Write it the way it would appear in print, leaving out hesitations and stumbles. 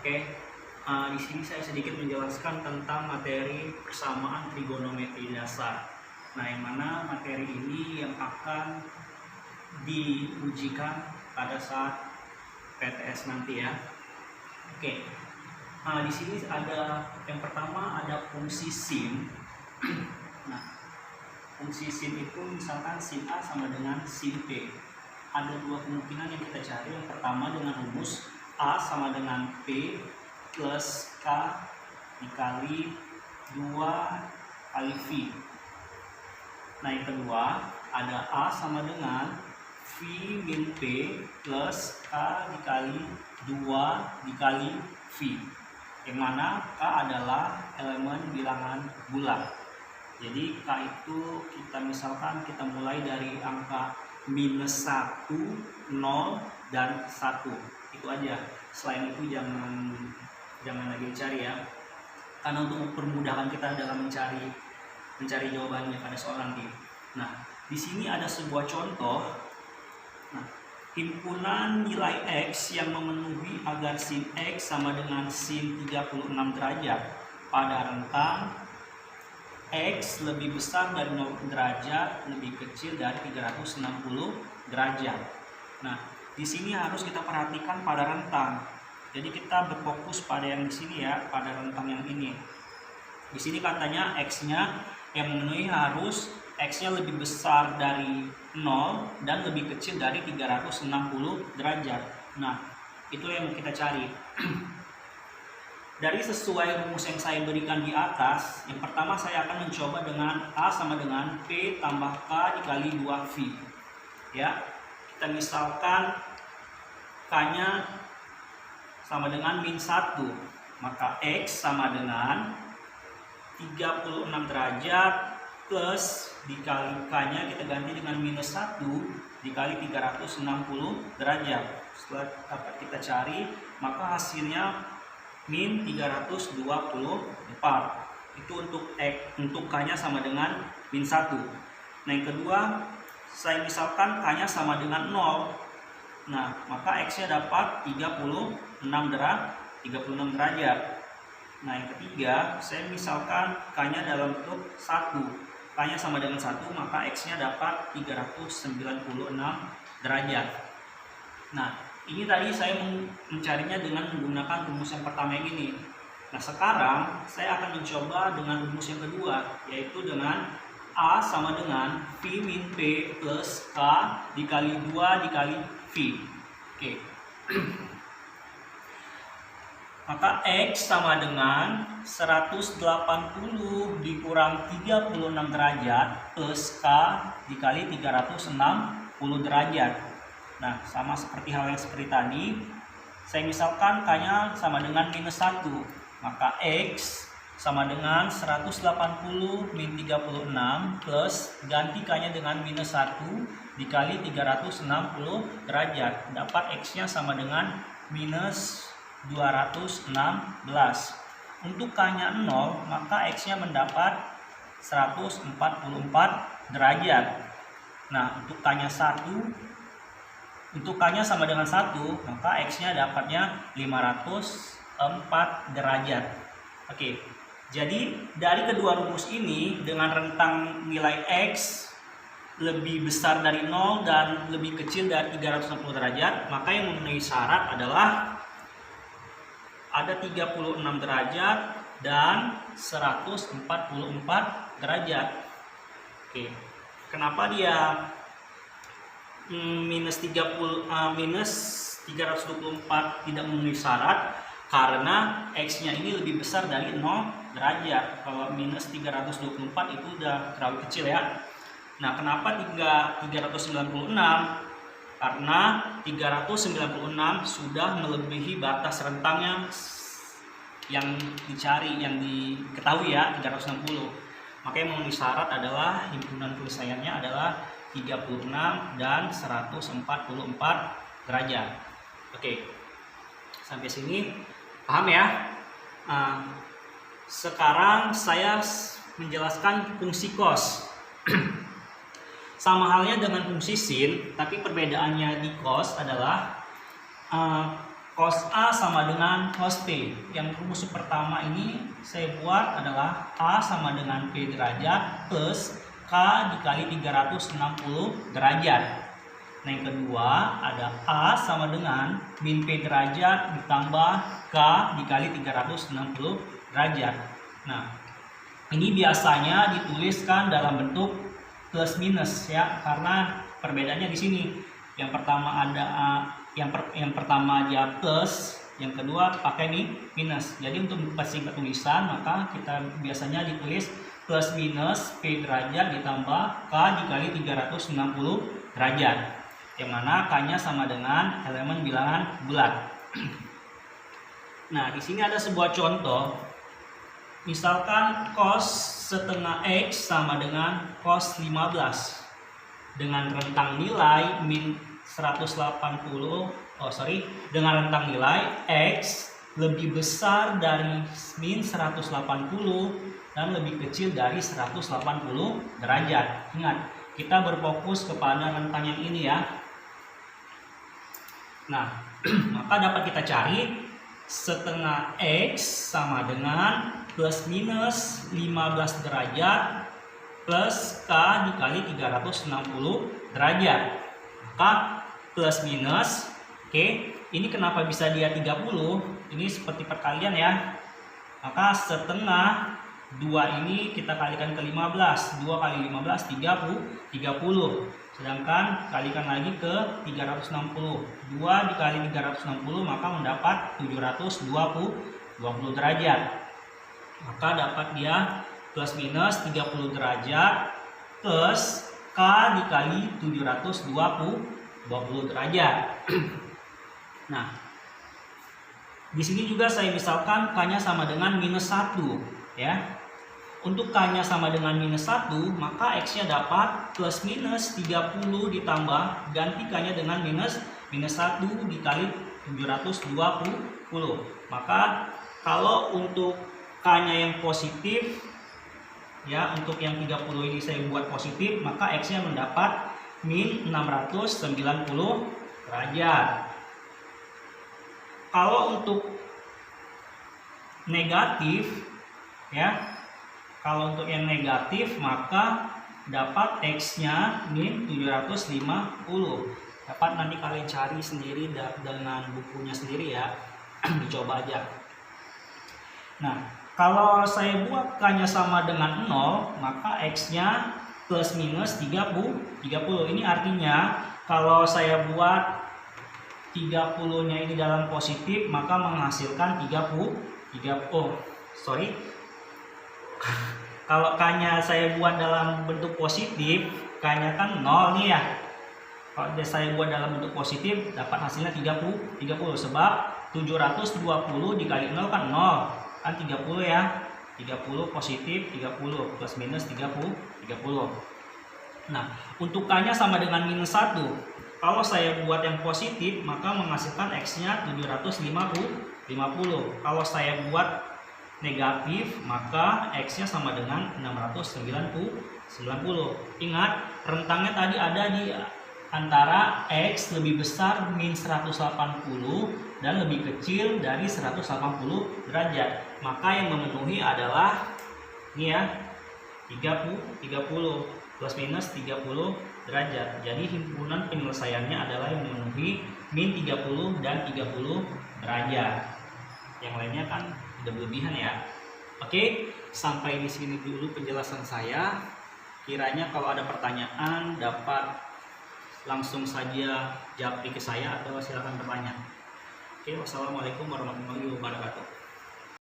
Oke, di sini saya sedikit menjelaskan tentang materi persamaan trigonometri dasar. Nah, yang mana materi ini yang akan diujikan pada saat PTS nanti ya. Oke, di sini ada yang pertama ada fungsi sin. Nah, fungsi sin itu misalkan sin A sama dengan sin B. Ada dua kemungkinan yang kita cari. Yang pertama dengan rumus A sama dengan P plus K dikali 2 kali V. Nah, yang kedua ada A sama dengan V min P plus K dikali 2 dikali V, yang mana K adalah elemen bilangan bulat. Jadi K itu kita misalkan kita mulai dari angka minus 1, 0, dan 1. Itu aja. Selain itu jangan lagi dicari ya. Karena untuk mempermudahkan kita dalam mencari jawabannya pada soal nanti. Nah, di sini ada sebuah contoh. Nah, himpunan nilai X yang memenuhi agar sin X sama dengan sin 36 derajat pada rentang X lebih besar dari 0 derajat, lebih kecil dari 360 derajat. Nah, di sini harus kita perhatikan pada rentang. Jadi kita berfokus pada yang di sini ya, pada rentang yang ini. Di sini katanya X-nya yang memenuhi harus X-nya lebih besar dari 0 dan lebih kecil dari 360 derajat. Nah, itu yang kita cari. Dari sesuai rumus yang saya berikan di atas, yang pertama saya akan mencoba dengan A sama dengan P tambah K dikali 2V. Ya, kita misalkan K-nya sama dengan min 1, maka X sama dengan 36 derajat plus dikali K-nya kita ganti dengan minus 1 dikali 360 derajat. Setelah dapat kita cari, maka hasilnya min 324. Itu untuk untuk K-nya sama dengan min 1. Nah, yang kedua, saya misalkan K-nya sama dengan 0. Nah, maka X-nya dapat 36 derajat. Nah, yang ketiga, saya misalkan K-nya dalam bentuk 1. K-nya sama dengan 1, maka X-nya dapat 396 derajat. Nah, ini tadi saya mencarinya dengan menggunakan rumus yang pertama yang ini. Nah, sekarang saya akan mencoba dengan rumus yang kedua, yaitu dengan A sama dengan V min P plus K dikali 2 dikali V. Oke. Maka X sama dengan 180 dikurang 36 derajat plus K dikali 360 derajat. Nah, sama seperti hal yang seperti tadi, saya misalkan K-nya sama dengan minus 1, maka X sama dengan 180 min 36 plus ganti K-nya dengan minus 1 dikali 360 derajat. Dapat X-nya sama dengan minus 216. Untuk K-nya 0, maka X-nya mendapat 144 derajat. Nah, untuk K-nya 1, untuk K-nya sama dengan 1, maka X-nya dapatnya 504 derajat. Oke, jadi dari kedua rumus ini dengan rentang nilai X lebih besar dari 0 dan lebih kecil dari 360 derajat, maka yang memenuhi syarat adalah ada 36 derajat dan 144 derajat. Oke, kenapa dia minus 324 tidak memenuhi syarat? Karena X-nya ini lebih besar dari 0 derajat. Kalau minus 324 itu udah terlalu kecil ya. Nah, kenapa 396? Karena 396 sudah melebihi batas rentangnya yang dicari, yang diketahui ya, 360. Maka yang memenuhi syarat adalah himpunan penyelesaiannya adalah 36 dan 144 derajat. Oke, sampai sini paham ya? Sekarang saya menjelaskan fungsi cos. Sama halnya dengan fungsi sin, tapi perbedaannya di cos adalah cos A sama dengan cos P. Yang rumus pertama ini saya buat adalah A sama dengan P derajat plus K dikali 360 derajat. Nah, yang kedua ada A sama dengan min P derajat ditambah K dikali 360 derajat. Nah, ini biasanya dituliskan dalam bentuk plus minus ya, karena perbedaannya di sini. Yang pertama ada yang pertama aja plus, yang kedua pakai nih minus. Jadi untuk mempersingkat tulisan maka kita biasanya ditulis plus minus P derajat ditambah K dikali 360 derajat. Yang mana K-nya sama dengan elemen bilangan bulat. Nah, di sini ada sebuah contoh. Misalkan cos setengah X sama dengan cos 15 dengan rentang nilai min 180, dengan rentang nilai X lebih besar dari min 180 dan lebih kecil dari 180 derajat. Ingat, kita berfokus kepada rentang yang ini ya. Nah, maka dapat kita cari setengah X sama dengan plus minus 15 derajat plus K dikali 360 derajat. Maka plus minus, oke, ini kenapa bisa dia 30? Ini seperti perkalian ya. Maka setengah 2 ini kita kalikan ke 15. 2 kali 15 30. Sedangkan kalikan lagi ke 360. 2 dikali 360 maka mendapat 720 derajat. Maka dapat dia plus minus 30 derajat plus K dikali 720 derajat. Nah, di sini juga saya misalkan K-nya sama dengan minus 1 ya. Untuk K-nya sama dengan minus 1, maka X-nya dapat plus minus 30 ditambah ganti K-nya dengan minus 1 dikali 720. Maka kalau untuk K-nya yang positif ya, untuk yang 30 ini saya buat positif, maka X-nya mendapat min 690 derajat. Kalau untuk negatif ya, kalau untuk yang negatif maka dapat X-nya min 750. Dapat nanti kalian cari sendiri dengan bukunya sendiri ya. Dicoba aja. Nah, kalau saya buat K-nya sama dengan 0, maka X-nya plus minus 30. Ini artinya kalau saya buat 30-nya ini dalam positif, maka menghasilkan 30. Kalau K-nya saya buat dalam bentuk positif, K-nya kan 0 nih ya. Kalau saya buat dalam bentuk positif, dapat hasilnya 30. Sebab 720 dikali 0 kan 0. Kan 30 ya. 30 positif, 30 plus minus 30. Nah, untuk K-nya sama dengan minus 1. Kalau saya buat yang positif, maka menghasilkan X-nya 750. Kalau saya buat negatif, maka X-nya sama dengan 690. Ingat, rentangnya tadi ada di antara X lebih besar min 180 dan lebih kecil dari 180 derajat. Maka yang memenuhi adalah ini ya, 30 plus minus 30 derajat. Jadi himpunan penyelesaiannya adalah yang memenuhi min 30 dan 30 derajat. Yang lainnya kan udah berlebihan ya. Oke, sampai di sini dulu penjelasan saya. Kiranya kalau ada pertanyaan dapat langsung saja japri ke saya atau silakan bertanya. Oke, wassalamualaikum warahmatullahi wabarakatuh.